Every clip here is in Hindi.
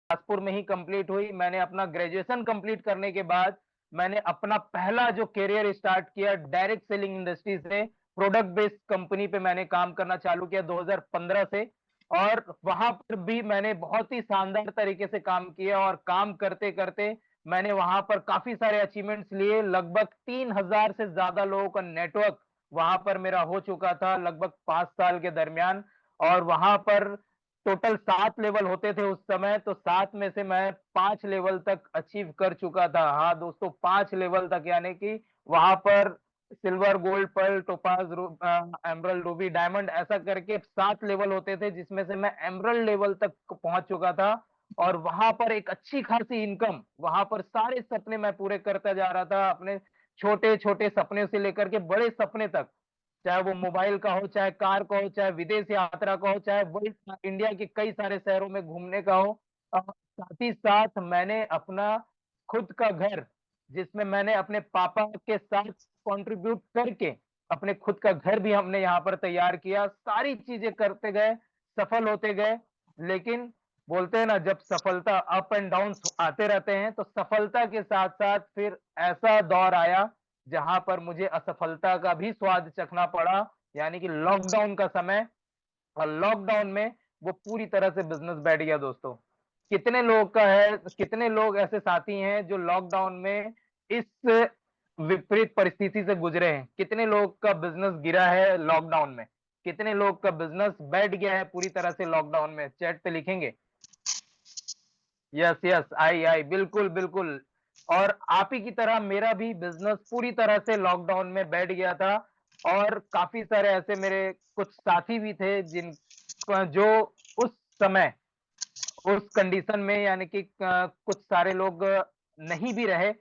बिलासपुर में ही कंप्लीट हुई। मैंने अपना ग्रेजुएशन कंप्लीट करने के बाद मैंने अपना पहला जो करियर स्टार्ट किया डायरेक्ट सेलिंग इंडस्ट्री से, प्रोडक्ट बेस्ड कंपनी पे मैंने काम करना चालू किया 2015 से। और वहां पर भी मैंने बहुत ही शानदार तरीके से काम किया, और काम करते करते मैंने वहां पर काफी सारे अचीवमेंट्स लिए। लगभग 3000 से ज्यादा लोगों का नेटवर्क वहां पर मेरा हो चुका था लगभग 5 साल के दरमियान। और वहां पर टोटल 7 लेवल होते थे उस समय, तो 7 में से मैं 5 लेवल तक अचीव कर चुका था। हाँ दोस्तों, 5 लेवल तक, यानी कि वहां पर silver, gold, pearl, topaz, emerald, ruby, diamond, ऐसा करके 7 लेवल होते थे, जिसमें से मैं एमरल्ड लेवल तक पहुंच चुका था। और वहां पर एक अच्छी खासी इनकम, वहां पर सारे सपने मैं पूरे करता जा रहा था, अपने छोटे छोटे सपने से लेकर के बड़े सपने तक। चाहे वो मोबाइल का हो, चाहे कार का हो, चाहे विदेश यात्रा का हो, चाहे वर्ल्ड इंडिया के कई सारे शहरों में घूमने का हो। साथ ही साथ मैंने अपना खुद का घर, जिसमें मैंने अपने पापा के साथ कंट्रीब्यूट करके अपने खुद का घर भी हमने यहाँ पर तैयार किया। सारी चीजें करते गए, सफल होते गए। लेकिन बोलते हैं ना, जब सफलता, अप एंड डाउन आते रहते हैं, तो सफलता के साथ साथ फिर ऐसा दौर आया जहां पर मुझे असफलता का भी स्वाद चखना पड़ा, यानी कि लॉकडाउन का समय। और लॉकडाउन में वो पूरी तरह से बिजनेस बैठ गया दोस्तों। कितने लोग का है, कितने लोग ऐसे साथी हैं जो लॉकडाउन में इस विपरीत परिस्थिति से गुजरे हैं? कितने लोग का बिजनेस गिरा है लॉकडाउन में? कितने लोग का बिजनेस बैठ गया है पूरी तरह से लॉकडाउन में? चैट पे लिखेंगे। यस यस, आई आई, बिल्कुल बिल्कुल। और आप ही की तरह मेरा भी बिजनेस पूरी तरह से लॉकडाउन में बैठ गया था। और काफी सारे ऐसे मेरे कुछ साथी भी थे जिन जो उस समय, उस कंडीशन में, यानी कि कुछ सारे लोग नहीं भी रहे,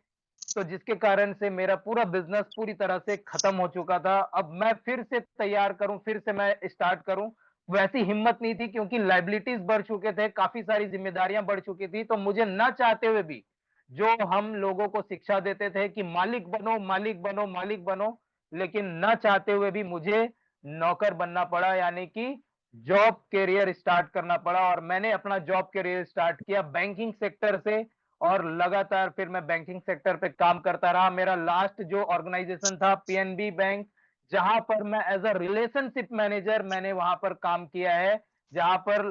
तो जिसके कारण से मेरा पूरा बिजनेस पूरी तरह से खत्म हो चुका था। अब मैं फिर से तैयार करूं, फिर से मैं स्टार्ट करूं, वैसी हिम्मत नहीं थी, क्योंकि लाइबिलिटीज बढ़ चुके थे, काफी सारी जिम्मेदारियां बढ़ चुकी थी। तो मुझे ना चाहते हुए भी, जो हम लोगों को शिक्षा देते थे कि मालिक बनो, मालिक बनो, मालिक बनो, लेकिन ना चाहते हुए भी मुझे नौकर बनना पड़ा, यानी कि जॉब करियर स्टार्ट करना पड़ा। और मैंने अपना जॉब करियर स्टार्ट किया बैंकिंग सेक्टर से। और लगातार फिर मैं बैंकिंग सेक्टर पे काम करता रहा। मेरा लास्ट जो ऑर्गेनाइजेशन था पीएनबी बैंक, जहां पर मैं एज अ रिलेशनशिप मैनेजर मैंने वहां पर काम किया है, जहां पर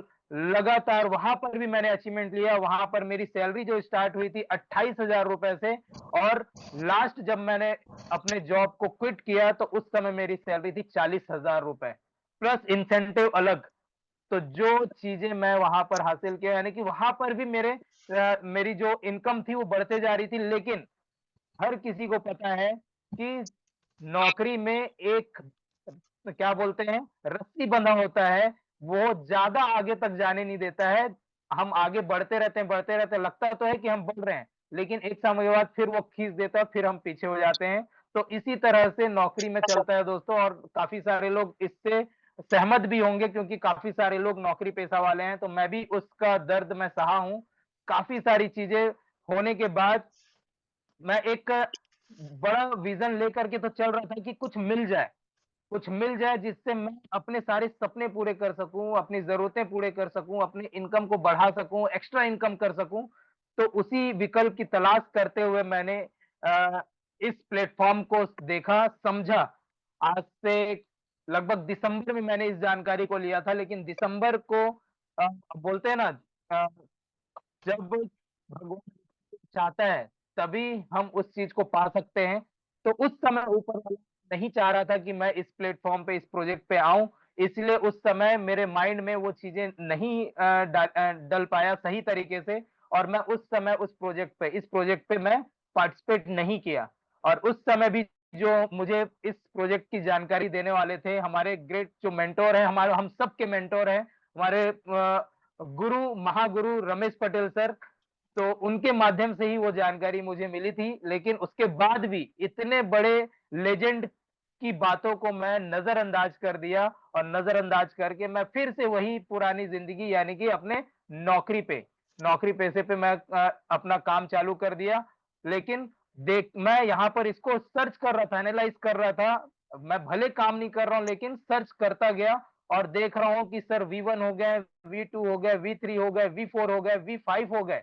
लगातार वहां पर भी मैंने अचीवमेंट लिया। वहां पर मेरी सैलरी जो स्टार्ट हुई थी 28,000 रुपए से, और लास्ट जब मैंने अपने जॉब को क्विट किया तो उस समय मेरी सैलरी थी 40,000 रुपए, प्लस इंसेंटिव अलग। तो जो चीजें मैं वहां पर हासिल किया, यानी कि वहां पर भी मेरी जो इनकम थी वो बढ़ते जा रही थी। लेकिन हर किसी को पता है कि नौकरी में एक, क्या बोलते हैं, रस्सी बंधा होता है, वो ज्यादा आगे तक जाने नहीं देता है। हम आगे बढ़ते रहते हैं, बढ़ते रहते हैं, लगता तो है कि हम बढ़ रहे हैं, लेकिन एक समय के बाद फिर वो खींच देता है, फिर हम पीछे हो जाते हैं। तो इसी तरह से नौकरी में चलता है दोस्तों। और काफी सारे लोग इससे सहमत भी होंगे, क्योंकि काफी सारे लोग नौकरी पेशा वाले हैं। तो मैं भी उसका दर्द मैं सहा हूं। काफी सारी चीजें होने के बाद मैं एक बड़ा विजन लेकर के तो चल रहा था कि कुछ मिल जाए, कुछ मिल जाए जिससे मैं अपने सारे सपने पूरे कर सकूं, अपनी जरूरतें पूरे कर सकूं, अपनी इनकम को बढ़ा सकूं, एक्स्ट्रा इनकम कर सकूं। तो उसी विकल्प की तलाश करते हुए मैंने इस प्लेटफॉर्म को देखा, समझा। आज से लगभग दिसंबर में मैंने इस जानकारी को लिया था, लेकिन दिसंबर को बोलते हैं ना, अ, जब भगवान चाहता है तभी हम उस चीज को पा सकते हैं। तो उस समय ऊपर वाला नहीं चाह रहा था कि मैं इस प्लेटफॉर्म पे, इस प्रोजेक्ट पे आऊं। इसलिए उस समय मेरे माइंड में वो चीजें नहीं डल पाया सही तरीके से। और मैं उस समय उस प्रोजेक्ट पे, इस प्रोजेक्ट पे मैं पार्टिसिपेट नहीं किया। और उस समय भी जो मुझे इस प्रोजेक्ट की जानकारी देने वाले थे, हमारे ग्रेट जो मेंटोर है, हमारे, हम सबके मेंटोर हैं, हमारे गुरु, महागुरु रमेश पटेल सर। तो उनके माध्यम से ही वो जानकारी मुझे मिली थी। लेकिन उसके बाद भी इतने बड़े लेजेंड की बातों को मैं नजरअंदाज कर दिया, और नजरअंदाज करके मैं फिर से वही पुरानी जिंदगी, यानी कि अपने नौकरी पे, नौकरी पेशे पे मैं अपना काम चालू कर दिया। लेकिन देख, मैं यहाँ पर इसको सर्च कर रहा था, एनालाइज कर रहा था। मैं भले काम नहीं कर रहा हूं, लेकिन सर्च करता गया। और देख रहा हूँ कि सर V1 हो गए, V2 हो गए, V3 हो गए, V4 हो गए, V5 हो गए।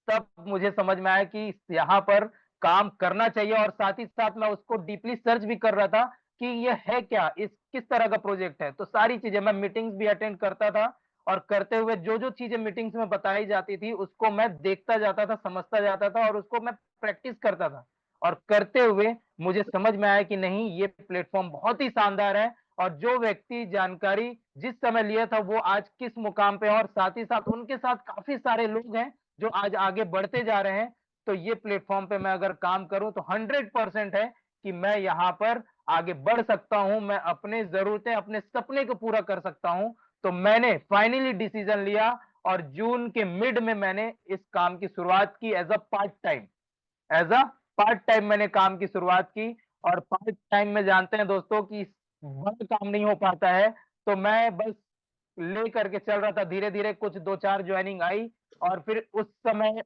तब मुझे समझ में आया कि यहाँ पर काम करना चाहिए और साथ ही साथ मैं उसको डीपली सर्च भी कर रहा था कि ये है क्या? किस तरह का प्रोजेक्ट है? तो सारी चीज़ें मैं मीटिंग्स भी अटेंड करता था और करते हुए जो-जो चीज़ें मीटिंग्स में बताई जाती थी, उसको मैं देखता जाता था, समझता जाता था और उसको मैं प्रैक्टिस करता था। और करते हुए मुझे समझ में आया कि नहीं, ये प्लेटफ़ॉर्म बहुत ही शानदार है और जो व्यक्ति जानकारी जिस समय लिया था, वो आज किस मुकाम पे है और साथ ही साथ उनके साथ काफ़ी सारे लोग हैं जो आज आगे बढ़ते जा रहे हैं। तो ये प्लेटफ़ॉर्म पे मैं अगर काम करूँ तो 100% है कि मैं यहाँ पर आगे बढ़ सकता हूँ, मैं अपने ज़रूरतें, अपने सपने को पूरा कर सकता हूँ। तो मैंने फाइनली डिसीज़न लिया और जून के मिड में मैंने इस काम की शुरुआत की एज़ अ पार्ट टाइम मैंने काम की शुरुआत की और पार्ट टाइम में जानते हैं दोस्तों कि बड़ा काम नहीं हो पाता है, तो मैं बस लेकर के चल रहा था धीरे-धीरे कुछ 2-4 जॉइनिंग आई और फिर उस समय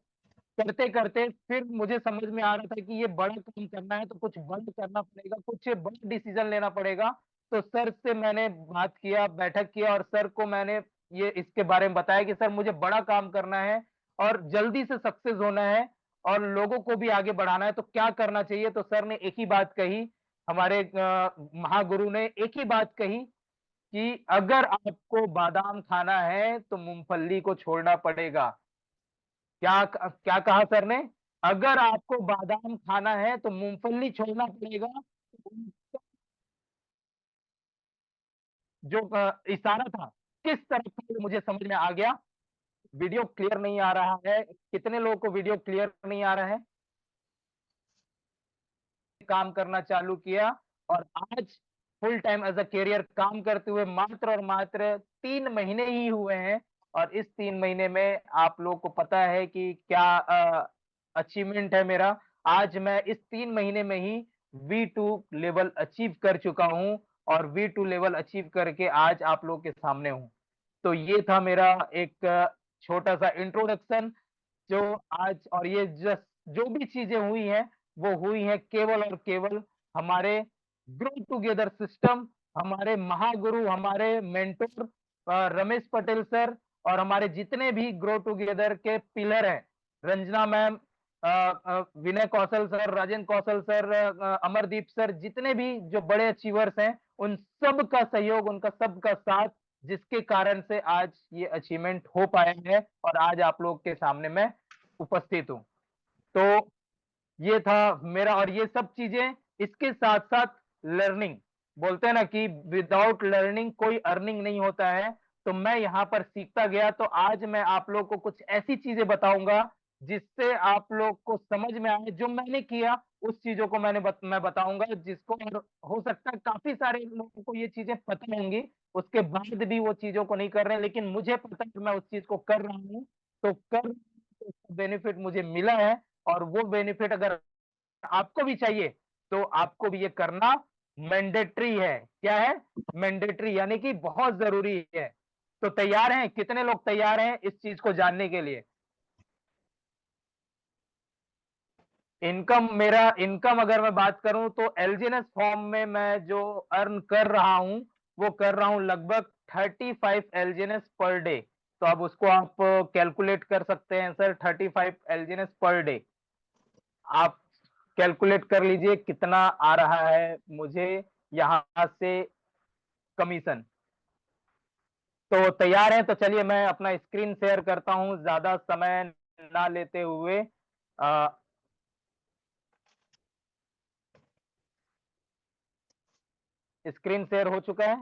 करते-करते फिर मुझे समझ में आ रहा था कि ये बड़ा काम करना है तो कुछ बड़ा करना पड़ेगा, कुछ बड़ा डिसीज़न लेना पड़ेगा। तो सर से मैंने बात किया, बैठक किया और सर को मैंने ये इसके बारे में बताया कि सर मुझे बड़ा काम करना है और जल्दी से सक्सेस होना है और लोगों को भी आगे बढ़ाना है, तो क्या करना चाहिए? तो सर ने एक ही बात कही, हमारे महागुरु ने एक ही बात कही कि अगर आपको बादाम खाना है तो मूँगफली को छोड़ना पड़ेगा। क्या कहा सर ने? अगर आपको बादाम खाना है तो मूँगफली छोड़ना पड़ेगा। उनका जो इशारा था, किस तरफ था वो मुझे समझ में आ गया। वीडियो क्लियर नहीं आ रहा है। कितने लोगों को वीडियो क्लियर नहीं आ रहा है? काम करना चालू किया और आज full time as a career काम करते हुए मात्र और मात्र 3 महीने ही हुए हैं और इस 3 महीने में आप लोग को पता है कि क्या अचीवमेंट है मेरा। आज मैं इस 3 महीने में ही V2 लेवल अचीव कर चुका हूँ और V2 लेवल अचीव करके आज आप लोग के सामने हूँ। तो ये था मेरा एक छोटा-सा इंट्रोडक्शन जो आज और ये जो भी चीज़ें हुई हैं, वो हुई हैं केवल और केवल हमारे ग्रो टुगेदर सिस्टम, हमारे महागुरु, हमारे मेंटर रमेश पटेल सर और हमारे जितने भी ग्रो टुगेदर के पिलर हैं, रंजना मैम विनय कौशल सर, राजेंद्र कौशल सर अमरदीप सर, जितने भी जो बड़े अचीवर्स हैं, उन सब का सहयोग, उनका सबका साथ जिसके कारण से आज ये अचीवमेंट हो पाया है और आज आप लोग के सामने मैं उपस्थित हूँ। तो ये था मेरा और ये सब चीज़ें इसके साथ-साथ लर्निंग बोलते हैं ना कि विदाउट लर्निंग कोई अर्निंग नहीं होता है। तो मैं यहाँ पर सीखता गया तो आज मैं आप लोग को कुछ ऐसी चीज़ें बताऊँगा जिससे आप लोग को समझ में आए जो मैंने किया उस चीज़ों को मैं बताऊँगा जिसको और हो सकता है काफ़ी सारे लोगों को ये चीज़ें पता होंगी, उसके बाद भी वो चीज़ों को नहीं कर रहे हैं लेकिन मुझे पता है कि मैं उस चीज़ को कर रहा हूँ, तो कर बेनिफिट मुझे मिला है और वो बेनिफिट अगर आपको भी चाहिए, तो आपको भी ये करना मैंडेटरी है। क्या है? मैंडेटरी यानी कि बहुत ज़रूरी है। तो तैयार हैं? कितने लोग तैयार हैं इस चीज़ को जानने के लिए? इनकम अगर मैं बात करूँ तो एलजीएनएस फॉर्म में मैं जो अर्न कर रहा हूँ, वो कर रहा हूँ लगभग 35 एलजीएनएस पर डे। तो अब उसको आप कैलकुलेट कर सकते हैं सर 35 एलजीएनएस पर डे। आप कैलकुलेट कर लीजिए कितना आ रहा है मुझे यहाँ से कमीशन। तो तैयार हैं? तो चलिए मैं अपना स्क्रीन शेयर करता हूँ ज़्यादा समय ना लेते हुए। अ, स्क्रीन शेयर हो चुका है?